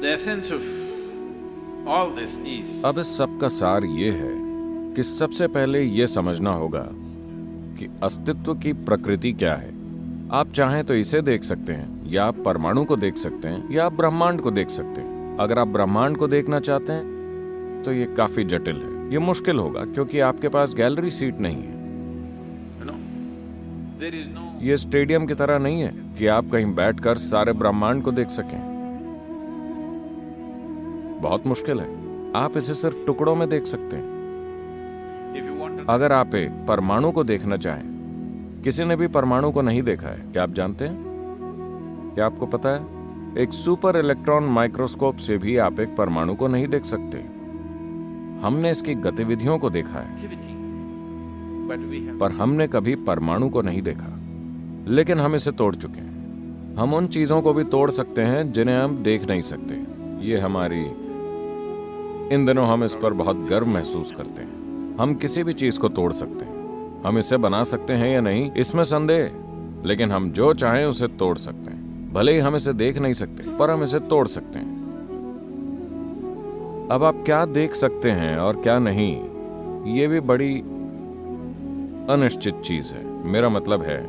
The essence of all this is अब इस सब का सार ये है कि सबसे पहले ये समझना होगा कि अस्तित्व की प्रकृति क्या है। आप चाहें तो इसे देख सकते हैं, या आप परमाणु को देख सकते हैं, या आप ब्रह्मांड को देख सकते हैं। अगर आप ब्रह्मांड को देखना चाहते हैं तो ये काफी जटिल है, ये मुश्किल होगा क्योंकि आपके पास गैलरी सीट नहीं है। there is no ये स्टेडियम की तरह नहीं है कि आप कहीं बैठकर सारे ब्रह्मांड को देख सकें। बहुत मुश्किल है। आप इसे सिर्फ टुकड़ों में देख सकते हैं। if you want to अगर आप एक परमाणु को देखना चाहें, किसी ने भी परमाणु को नहीं देखा है, क्या आप जानते हैं? क्या आपको पता है, एक सुपर इलेक्ट्रॉन माइक्रोस्कोप से भी आप एक परमाणु को नहीं देख सकते। हमने इसकी गतिविधियों को देखा है, activity, but we have पर हमने कभी परमाणु को नहीं देखा। लेकिन हम इसे तोड़ चुके हैं। हम उन चीजों को भी तोड़ सकते हैं जिन्हें हम देख नहीं सकते। ये हमारी, इन दिनों हम इस पर बहुत गर्व महसूस करते हैं। हम किसी भी चीज को तोड़ सकते हैं। हम इसे बना सकते हैं या नहीं, इसमें संदेह है, लेकिन हम जो चाहें उसे तोड़ सकते हैं। भले ही हम इसे देख नहीं सकते, पर हम इसे तोड़ सकते हैं। अब आप क्या देख सकते हैं और क्या नहीं, ये भी बड़ी अनिश्चित चीज है। मेरा मतलब है,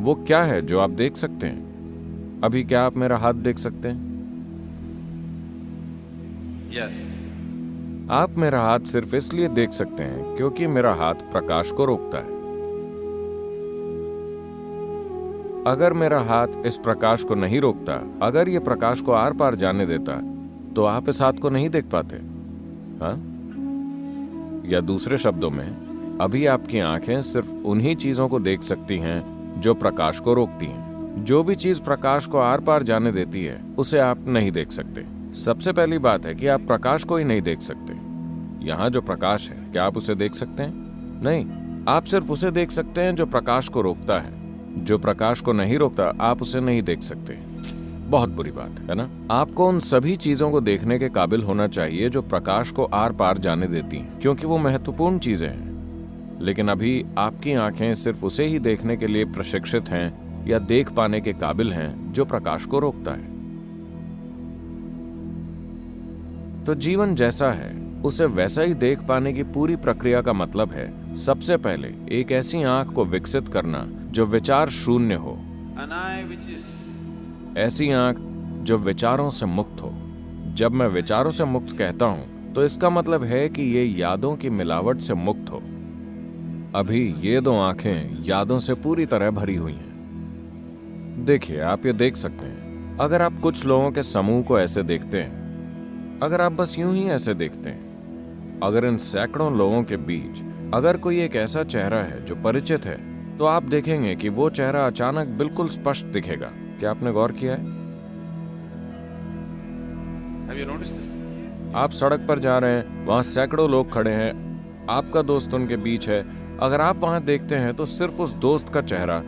वो क्या है जो आप देख सकते हैं? अभी क्या आप मेरा हाथ देख सकते हैं? yes आप मेरा हाथ सिर्फ इसलिए देख सकते हैं क्योंकि मेरा हाथ प्रकाश को रोकता है। अगर मेरा हाथ इस प्रकाश को नहीं रोकता, अगर ये प्रकाश को आर पार जाने देता, तो आप इस हाथ को नहीं देख पाते। हाँ? या दूसरे शब्दों में, अभी आपकी आंखें सिर्फ उन्हीं चीजों को देख सकती हैं जो प्रकाश को रोकती हैं। जो भी चीज प्रकाश को आर पार जाने देती है, उसे आप नहीं देख सकते। सबसे पहली बात है कि आप प्रकाश को ही नहीं देख सकते। यहाँ जो प्रकाश है, क्या आप उसे देख सकते हैं? नहीं, आप सिर्फ उसे देख सकते हैं जो प्रकाश को रोकता है। जो प्रकाश को नहीं रोकता, आप उसे नहीं देख सकते। बहुत बुरी बात है ना? आपको उन सभी चीजों को देखने के काबिल होना चाहिए जो प्रकाश को आर पार जाने देती हैं, क्योंकि वो महत्वपूर्ण चीजें हैं। लेकिन अभी आपकी आंखें सिर्फ उसे ही देखने के लिए प्रशिक्षित हैं या देख पाने के काबिल हैं जो प्रकाश को रोकता है। तो जीवन जैसा है, उसे वैसा ही देख पाने की पूरी प्रक्रिया का मतलब है सबसे पहले एक ऐसी आंख को विकसित करना जो विचार शून्य हो। an eye which is ऐसी आंख जो विचारों से मुक्त हो। जब मैं विचारों से मुक्त कहता हूं, तो इसका मतलब है कि ये यादों की मिलावट से मुक्त हो। अभी ये दो आंखें यादों से पूरी तरह भरी हुई हैं। देखिए, आप ये देख सकते हैं। अगर आप कुछ लोगों के समूह को ऐसे देखते हैं, अगर आप बस यूं ही ऐसे देखते हैं, अगर इन सैकड़ों लोगों के बीच अगर कोई एक ऐसा चेहरा है जो परिचित है, तो आप देखेंगे कि वो चेहरा अचानक बिल्कुल स्पष्ट दिखेगा। क्या आपने गौर किया है? have you noticed this? आप सड़क पर जा रहे हैं, वहां सैकड़ों लोग खड़े हैं, आपका दोस्त उनके बीच है। अगर आप वहां देखते हैं तो सिर्फ उस दोस्त का चेहरा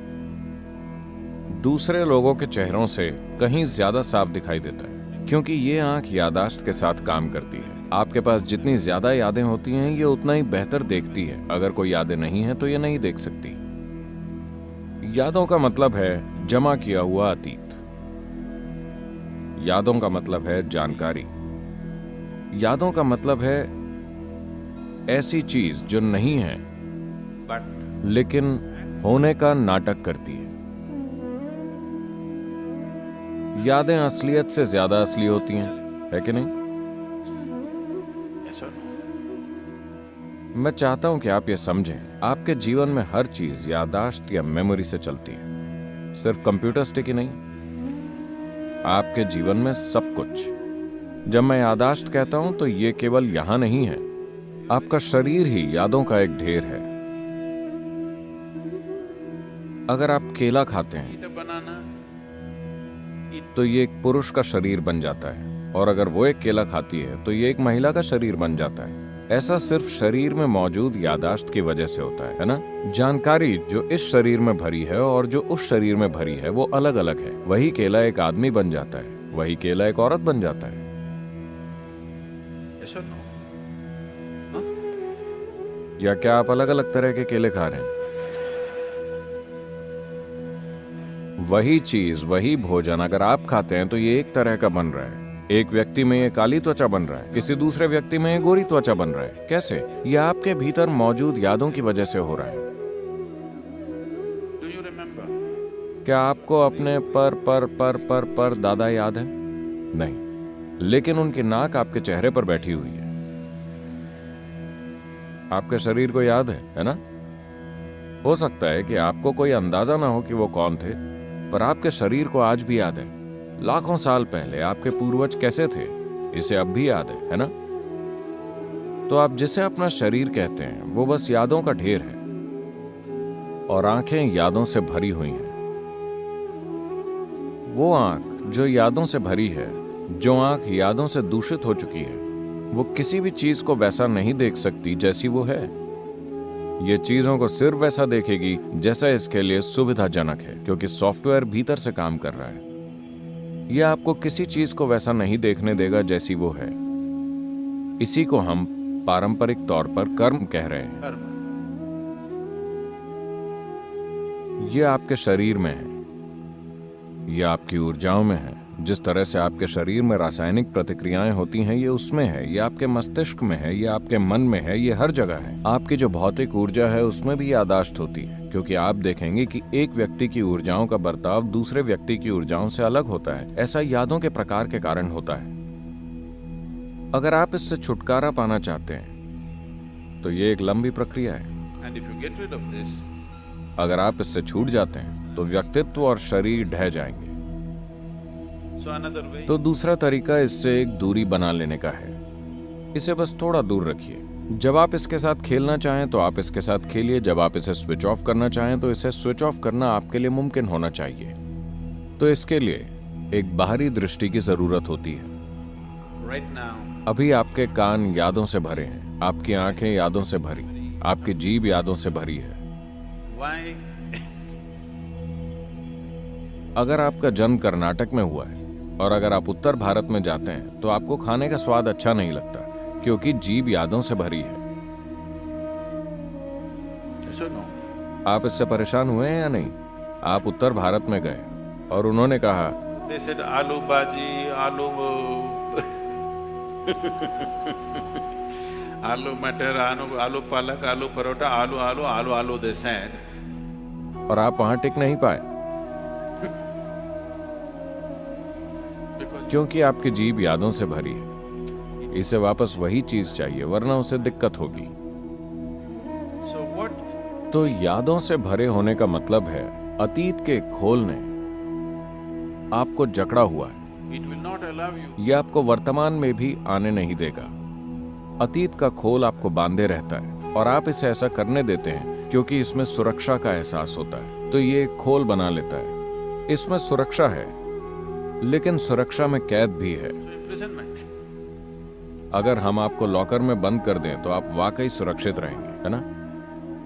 दूसरे लोगों के चेहरों से कहीं ज्यादा साफ दिखाई देता है, क्योंकि ये आंख याददाश्त के साथ काम करती है। आपके पास जितनी ज्यादा यादें होती हैं, ये उतना ही बेहतर देखती है। अगर कोई यादें नहीं है तो ये नहीं देख सकती। यादों का मतलब है जमा किया हुआ अतीत। यादों का मतलब है जानकारी। यादों का मतलब है ऐसी चीज जो नहीं है but लेकिन होने का नाटक करती है। यादें असलियत से ज्यादा असली होती हैं, है कि नहीं? yes or no? मैं चाहता हूं कि आप ये समझें, आपके जीवन में हर चीज याददाश्त या मेमोरी से चलती है। सिर्फ कंप्यूटर स्टिक ही नहीं, आपके जीवन में सब कुछ। जब मैं याददाश्त कहता हूं तो ये केवल यहां नहीं है। आपका शरीर ही यादों का एक ढेर है। अगर आप केला खाते हैं Eat a banana, तो ये एक पुरुष का शरीर बन जाता है, और अगर वो एक केला खाती है तो ये एक महिला का शरीर बन जाता है। ऐसा सिर्फ शरीर में मौजूद याददाश्त की वजह से होता है ना? जानकारी जो इस शरीर में भरी है और जो उस शरीर में भरी है, वो अलग अलग है। वही केला एक आदमी बन जाता है, वही केला एक औरत बन जाता है। yes or no? या क्या आप अलग अलग तरह के केले खा रहे हैं? वही चीज, वही भोजन अगर आप खाते हैं तो ये एक तरह का बन रहा है, एक व्यक्ति में ये काली त्वचा बन रहा है, किसी दूसरे व्यक्ति में ये गोरी त्वचा बन रहा है। कैसे? ये आपके भीतर मौजूद यादों की वजह से हो रहा है। Do you remember? क्या आपको अपने पर दादा याद है? नहीं, लेकिन उनकी नाक आपके चेहरे पर बैठी हुई है। आपके शरीर को याद है ना? हो सकता है कि आपको कोई अंदाजा ना हो कि वो कौन थे, पर आपके शरीर को आज भी याद है। लाखों साल पहले आपके पूर्वज कैसे थे, इसे अब भी याद है ना? तो आप जिसे अपना शरीर कहते हैं वो बस यादों का ढेर है, और आंखें यादों से भरी हुई हैं। वो आंख जो यादों से भरी है, जो आंख यादों से दूषित हो चुकी है, वो किसी भी चीज को वैसा नहीं देख सकती जैसी वो है। ये चीजों को सिर्फ वैसा देखेगी जैसा इसके लिए सुविधाजनक है, क्योंकि सॉफ्टवेयर भीतर से काम कर रहा है। यह आपको किसी चीज को वैसा नहीं देखने देगा जैसी वो है। इसी को हम पारंपरिक तौर पर कर्म कह रहे हैं। कर्म। यह आपके शरीर में है, यह आपकी ऊर्जाओं में है। जिस तरह से आपके शरीर में रासायनिक प्रतिक्रियाएं होती हैं, ये उसमें है। ये आपके मस्तिष्क में है, ये आपके मन में है, ये हर जगह है। आपकी जो भौतिक ऊर्जा है उसमें भी याददाश्त होती है, क्योंकि आप देखेंगे कि एक व्यक्ति की ऊर्जाओं का बर्ताव दूसरे व्यक्ति की ऊर्जाओं से अलग होता है। ऐसा यादों के प्रकार के कारण होता है। अगर आप इससे छुटकारा पाना चाहते हैं तो ये एक लंबी प्रक्रिया है। And if you get rid of this, अगर आप इससे छूट जाते हैं तो व्यक्तित्व और शरीर ढह जाएंगे। so another way, तो दूसरा तरीका इससे एक दूरी बना लेने का है। इसे बस थोड़ा दूर रखिए। जब आप इसके साथ खेलना चाहें तो आप इसके साथ खेलिए। जब आप इसे स्विच ऑफ करना चाहें तो इसे स्विच ऑफ करना आपके लिए मुमकिन होना चाहिए। तो इसके लिए एक बाहरी दृष्टि की जरूरत होती है। right now, अभी आपके कान यादों से भरे हैं, आपकी आंखें यादों से भरी, आपकी जीभ यादों से भरी है। why? अगर आपका जन्म कर्नाटक में हुआ है और अगर आप उत्तर भारत में जाते हैं तो आपको खाने का स्वाद अच्छा नहीं लगता, क्योंकि जीभ यादों से भरी है। Yes or no? आप इससे परेशान हुए हैं या नहीं? आप उत्तर भारत में गए और उन्होंने कहा, They said aloo bhaji, aloo matar, aloo palak, aloo parota, aloo, they said. और आप वहां टिक नहीं पाए Because क्योंकि आपकी जीभ यादों से भरी है। इसे वापस वही चीज चाहिए, वरना उसे दिक्कत होगी। so what? तो यादों से भरे होने का मतलब है अतीत के खोल ने आपको जकड़ा हुआ है। It will not allow you. यह आपको वर्तमान में भी आने नहीं देगा। अतीत का खोल आपको बांधे रहता है और आप इसे ऐसा करने देते हैं क्योंकि इसमें सुरक्षा का एहसास होता है। तो ये एक खोल बना लेता है। इसमें सुरक्षा है, लेकिन सुरक्षा में कैद भी है। So imprisonment. अगर हम आपको लॉकर में बंद कर दें तो आप वाकई सुरक्षित रहेंगे, है ना?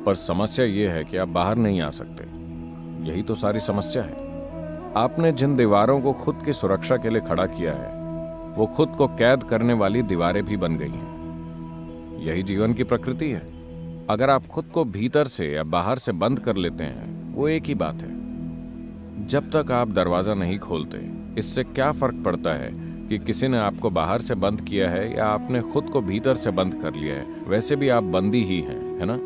पर समस्या ये है कि आप बाहर नहीं आ सकते। यही तो सारी समस्या है। आपने जिन दीवारों को खुद की सुरक्षा के लिए खड़ा किया है, वो खुद को कैद करने वाली दीवारें भी बन गई हैं। यही जीवन की प्रकृति है। अगर आप खुद को भीतर से या बाहर से बंद कर लेते हैं, वो एक ही बात है। जब तक आप दरवाजा नहीं खोलते, इससे क्या फर्क पड़ता है कि किसी ने आपको बाहर से बंद किया है या आपने खुद को भीतर से बंद कर लिया है? वैसे भी आप बंदी ही हैं, है ना?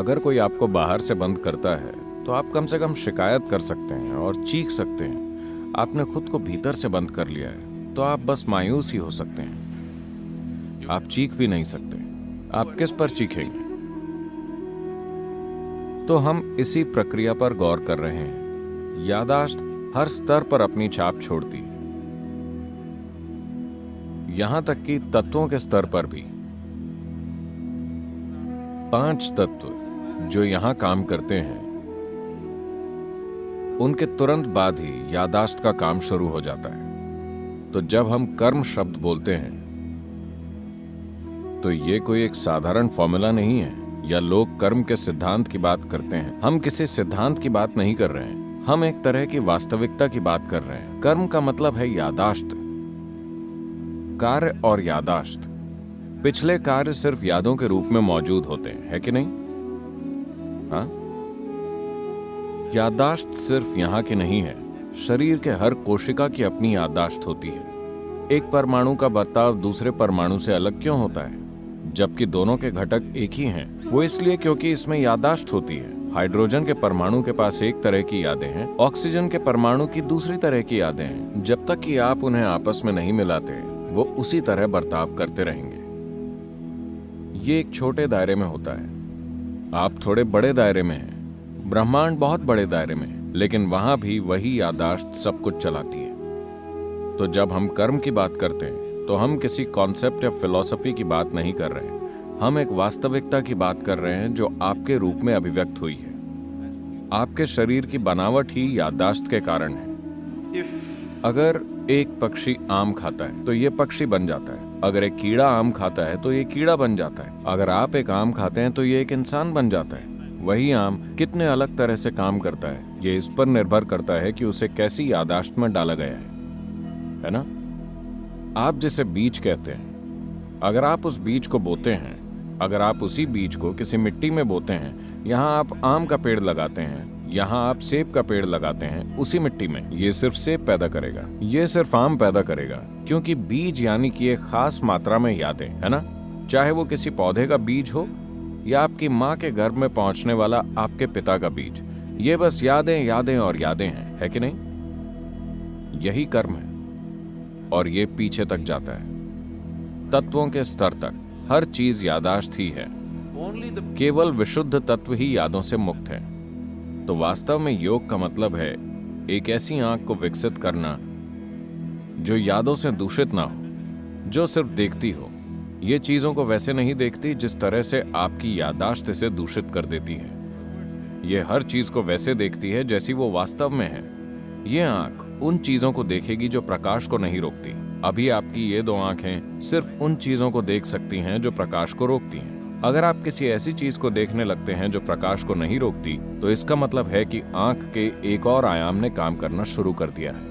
अगर कोई आपको बाहर से बंद करता है तो आप कम से कम शिकायत कर सकते हैं और चीख सकते हैं। आपने खुद को भीतर से बंद कर लिया है तो आप बस मायूस ही हो सकते हैं। आप चीख भी नहीं सकते। आप किस पर चीखेंगे? तो हम इसी प्रक्रिया पर गौर कर रहे हैं। याददाश्त हर स्तर पर अपनी छाप छोड़ती है, यहां तक कि तत्वों के स्तर पर भी। 5 तत्व जो यहां काम करते हैं, उनके तुरंत बाद ही याददाश्त का काम शुरू हो जाता है। तो जब हम कर्म शब्द बोलते हैं तो ये कोई एक साधारण फॉर्मूला नहीं है, या लोग कर्म के सिद्धांत की बात करते हैं। हम किसी सिद्धांत की बात नहीं कर रहे हैं, हम एक तरह की वास्तविकता की बात कर रहे हैं। कर्म का मतलब है याददाश्त, कार्य और याददाश्त। पिछले कार्य सिर्फ यादों के रूप में मौजूद होते हैं, है कि नहीं? हाँ, याददाश्त सिर्फ यहां की नहीं है, शरीर के हर कोशिका की अपनी याददाश्त होती है। एक परमाणु का बर्ताव दूसरे परमाणु से अलग क्यों होता है, जबकि दोनों के घटक एक ही हैं? वो इसलिए क्योंकि इसमें याददाश्त होती है। हाइड्रोजन के परमाणु के पास एक तरह की यादें हैं, ऑक्सीजन के परमाणु की दूसरी तरह की यादें हैं। जब तक कि आप उन्हें आपस में नहीं मिलाते, वो उसी तरह बर्ताव करते रहेंगे। ये एक छोटे दायरे में होता है, आप थोड़े बड़े दायरे में हैं। ब्रह्मांड बहुत बड़े दायरे में है, लेकिन वहां भी वही याददाश्त सब कुछ चलाती है। तो जब हम कर्म की बात करते हैं, तो हम किसी कॉन्सेप्ट या फिलॉसफी की बात नहीं कर रहे हैं। हम एक वास्तविकता की बात कर रहे हैं जो आपके रूप में अभिव्यक्त हुई है। आपके शरीर की बनावट ही याददाश्त के कारण है। अगर एक पक्षी आम खाता है तो ये पक्षी बन जाता है। अगर एक कीड़ा आम खाता है तो ये कीड़ा बन जाता है। अगर आप एक आम खाते हैं तो ये एक इंसान बन जाता है। वही आम कितने अलग तरह से काम करता है, ये इस पर निर्भर करता है कि उसे कैसी याददाश्त में डाला गया है ना? आप जिसे बीज कहते हैं, अगर आप उस बीज को बोते हैं, अगर आप उसी बीज को किसी मिट्टी में बोते हैं, यहाँ आप आम का पेड़ लगाते हैं, यहाँ आप सेब का पेड़ लगाते हैं, उसी मिट्टी में, ये सिर्फ सेब पैदा करेगा, ये सिर्फ आम पैदा करेगा, क्योंकि बीज यानी कि एक खास मात्रा में यादें, है ना? चाहे वो किसी पौधे का बीज हो या आपकी माँ के गर्भ में पहुंचने वाला आपके पिता का बीज, ये बस यादें यादें और यादें हैं, है कि नहीं? यही कर्म है, और ये पीछे तक जाता है, तत्वों के स्तर तक। हर चीज याददाश्त ही है, केवल विशुद्ध तत्व ही यादों से मुक्त है। तो वास्तव में योग का मतलब है एक ऐसी आंख को विकसित करना जो यादों से दूषित ना हो, जो सिर्फ देखती हो। ये चीजों को वैसे नहीं देखती जिस तरह से आपकी याददाश्त इसे दूषित कर देती है। ये हर चीज को वैसे देखती है जैसी वो वास्तव में है। ये आंख उन चीजों को देखेगी जो प्रकाश को नहीं रोकती। अभी आपकी ये दो आंखें सिर्फ उन चीजों को देख सकती हैं जो प्रकाश को रोकती हैं। अगर आप किसी ऐसी चीज को देखने लगते हैं जो प्रकाश को नहीं रोकती, तो इसका मतलब है कि आंख के एक और आयाम ने काम करना शुरू कर दिया है।